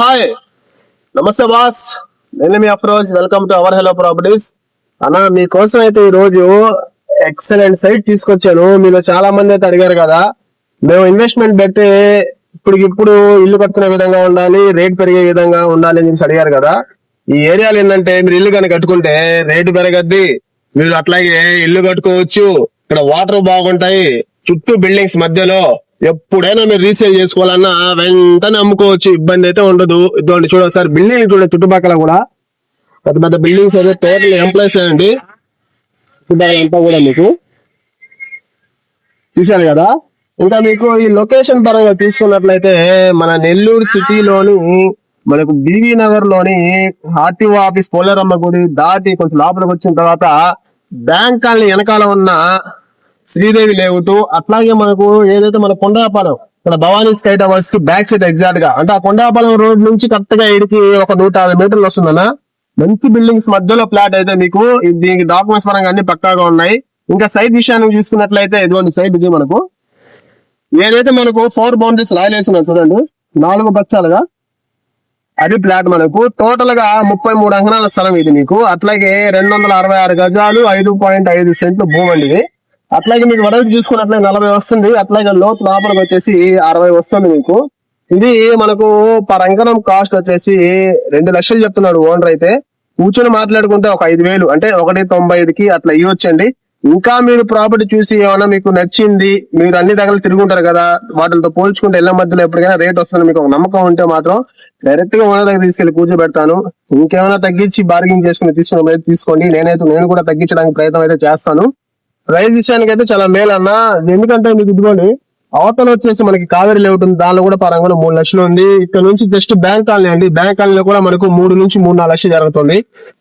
Hi, నమస్తే boss. నేను మీ Afroz. Welcome to our hello properties. అన్న మీకోసం అయితే ఈ రోజు ఎక్సలెంట్ సైట్ తీసుకొచ్చాను. మీలో చాలా మంది అయితే అడిగారు కదా, మేము ఇన్వెస్ట్మెంట్ పెడితే ఇప్పుడు ఇల్లు కట్టుకునే విధంగా ఉండాలి, రేట్ పెరిగే విధంగా ఉండాలి అని చెప్పి అడిగారు కదా. ఈ ఏరియాలో ఏంటంటే మీరు ఇల్లు కానీ కట్టుకుంటే రేటు పెరగద్ది, మీరు అట్లాగే ఇల్లు కట్టుకోవచ్చు. ఇక్కడ వాటర్ బాగుంటాయి, చుట్టూ బిల్డింగ్స్ మధ్యలో ఎప్పుడైనా మీరు రీసేల్ చేసుకోవాలన్నా వెంటనే అమ్ముకోవచ్చు, ఇబ్బంది అయితే ఉండదు. ఇటువంటి చూడండి సార్, బిల్డింగ్ చూడండి, చుట్టుపక్కల కూడా పెద్ద పెద్ద బిల్డింగ్స్ అయితే టోటల్ ఎంప్లాయ్స్ అండి. చుట్టుపక్కల అంతా కూడా మీకు చూశారు కదా. ఇంకా మీకు ఈ లొకేషన్ పరంగా తీసుకున్నట్లయితే మన నెల్లూరు సిటీలోని మనకు బీవీ నగర్ లోని ఆర్టీఓ ఆఫీస్, పోలేరమ్మ గుడి దాటి కొంచెం లోపలికి వచ్చిన తర్వాత బ్యాంక్ కాలనీ వెనకాల ఉన్న శ్రీదేవి లేఅవుట్, అట్లాగే మనకు ఏదైతే మన కొండాపాలెం ఇక్కడ భవానీ స్కై టవర్స్ కి బ్యాక్ సైడ్ ఎగ్జాక్ట్ గా, అంటే ఆ కొండాపాలెం రోడ్ నుంచి కరెక్ట్ గా ఇడికి ఒక 150 మీటర్లు వస్తుందన్న. మంచి బిల్డింగ్స్ మధ్యలో ఫ్లాట్ అయితే మీకు దీనికి డాక్యుమెంట్స్ పరంగా అన్ని పక్కాగా ఉన్నాయి. ఇంకా సైట్ విషయాన్ని చూసుకున్నట్లయితే ఇటువంటి సైట్ ఇది మనకు ఏదైతే మనకు 4 బౌండరీస్ రాయలేసినాయి చూడండి, 4 బచ్చాలుగా అది ఫ్లాట్. మనకు టోటల్ గా 33 అంకణాల స్థలం ఇది మీకు. అట్లాగే 266 గజాలు, 5.5 సెంట్లు భూమి అండి ఇది. అట్లాగే మీకు వరకు చూసుకున్నట్లయితే 40 వస్తుంది. అట్లాగే లోతు లోపలికి వచ్చేసి 60 వస్తుంది మీకు. ఇది మనకు పర్ అంకణం కాస్ట్ వచ్చేసి 2 లక్షలు చెప్తున్నాడు ఓనర్ అయితే. కూర్చొని మాట్లాడుకుంటే ఒక 5,000 అంటే 1.95కి అట్లా ఇవ్వచ్చండి. ఇంకా మీరు ప్రాపర్టీ చూసి ఏమైనా మీకు నచ్చింది, మీరు అన్ని దగ్గర తిరుగుంటారు కదా, వాటితో పోల్చుకుంటే ఇళ్ల మధ్యలో ఎప్పటికైనా రేట్ వస్తుంది మీకు ఒక నమ్మకం ఉంటే మాత్రం డైరెక్ట్ గా ఓనర్ దగ్గర తీసుకెళ్లి కూర్చోబెడతాను. ఇంకేమైనా తగ్గించి బార్గెనింగ్ చేసుకుని తీసుకోండి. నేను కూడా తగ్గించడానికి ప్రయత్నం అయితే చేస్తాను. ప్రైస్ విషయానికి అయితే చాలా మేలు అన్న. ఎందుకంటే మీకు ఇదిగోండి అవతల వచ్చేసి మనకి కావేరి లేఅవుట్ ఉంది, దానిలో కూడా పరంగా 3 లక్షలు ఉంది. ఇక్కడ నుంచి జస్ట్ బ్యాంక్ కాలనీ అండి, బ్యాంక్ కాలనీలో కూడా మనకు 3 నుంచి 3-4 లక్షలు జరుగుతుంది.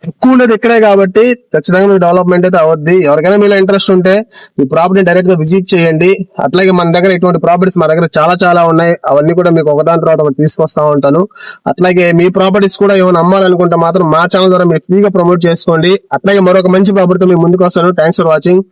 ఎక్కువ ఉండేది ఇక్కడే కాబట్టి ఖచ్చితంగా మీకు డెవలప్మెంట్ అయితే అవద్ది. ఎవరికైనా మీలో ఇంట్రెస్ట్ ఉంటే ఈ ప్రాపర్టీ డైరెక్ట్ గా విజిట్ చేయండి. అట్లాగే మన దగ్గర ఇటువంటి ప్రాపర్టీస్ మా దగ్గర చాలా ఉన్నాయి. అవన్నీ కూడా మీకు ఒకదాని తర్వాత ఒకటి తీసుకొస్తా ఉంటాను. అట్లాగే మీ ప్రాపర్టీస్ కూడా ఏమైనా అమ్మాలనుకుంటే మాత్రం మా ఛానల్ ద్వారా మీరు ఫ్రీగా ప్రమోట్ చేసుకోండి. అట్లాగే మరొక మంచి ప్రాపర్టీతో మీ ముందుకు వస్తాను. Thanks for watching.